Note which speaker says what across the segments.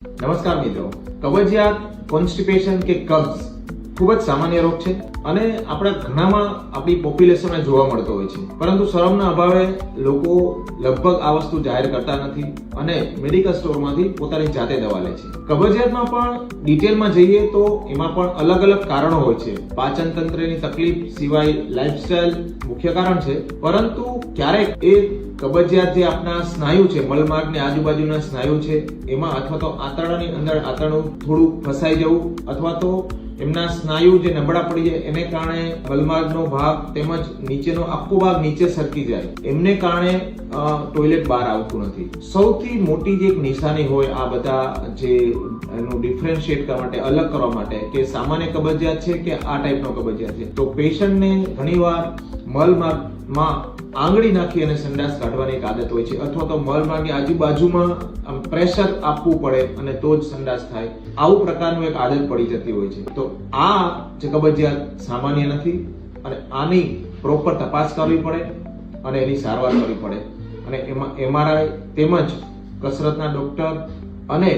Speaker 1: નમસ્કાર મિત્રો, કબજિયાત, કોન્સ્ટિપેશન કે કબ્ઝ ખૂબ જ સામાન્ય રોગ છે અને આપણા ઘણામાં આપણી પોપ્યુલેશનમાં જોવા મળતો હોય છે, પરંતુ શરમના અભાવે લોકો લગભગ આ વસ્તુ જાહેર કરતા નથી અને મેડિકલ સ્ટોરમાંથી પોતાની જાતે દવા લે છે. કબજિયાતમાં પણ ડિટેલમાં જઈએ તો એમાં પણ અલગ અલગ કારણો હોય છે. પાચન તંત્રની તકલીફ સિવાય લાઇફસ્ટાઇલ મુખ્ય કારણ છે, પરંતુ ક્યારેક એ કબજિયાત જે આપણા સ્નાયુ છે, મળમાર્ગની આજુબાજુના સ્નાયુ છે એમાં, અથવા તો આંતરડાની અંદર આંતરડું થોડું ફસાઈ જવું, અથવા તો એમના સ્નાયુ જે નબળા પડી જાય એને કારણે મળમાર્ગનો ભાગ તેમજ નીચેનો આખો ભાગ નીચે સરકી જાય, એમને કારણે ટોયલેટ બહાર આવતું નથી. સૌથી મોટી જે એક નિશાની હોય આ બધા જે એનું ડિફરન્શિએટ કરવા માટે, અલગ કરવા માટે કે સામાન્ય કબજિયાત છે કે આ ટાઈપનો કબજિયાત છે, તો પેશન્ટને ઘણીવાર મળમાર્ગમાં આંગળી નાખી અને સંડાસ કાઢવાની એક આદત હોય છે, અથવા તો મળમાર્ગની આજુબાજુમાં પ્રેશર આપવું પડે અને તો જ સંડાસ થાય. આવું પ્રકારનું એક આદત પડી જતી હોય છે. તો આ જે કબજિયાત સામાન્ય નથી અને આની પ્રોપર તપાસ કરવી પડે અને એની સારવાર કરવી પડે, અને એમાં MRI તેમજ કસરતના ડોક્ટર અને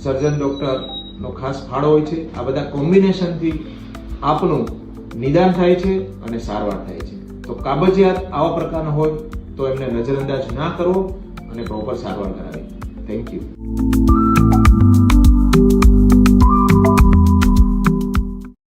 Speaker 1: સર્જન ડોક્ટરનો ખાસ ફાળો હોય છે. આ બધા કોમ્બિનેશનથી આપનું નિદાન થાય છે અને સારવાર થાય છે. તો કબજિયાત આવા પ્રકારનો હોય તો એમને નજરઅંદાજ ના કરવો અને પ્રોપર સારવાર કરાવી. Thank you.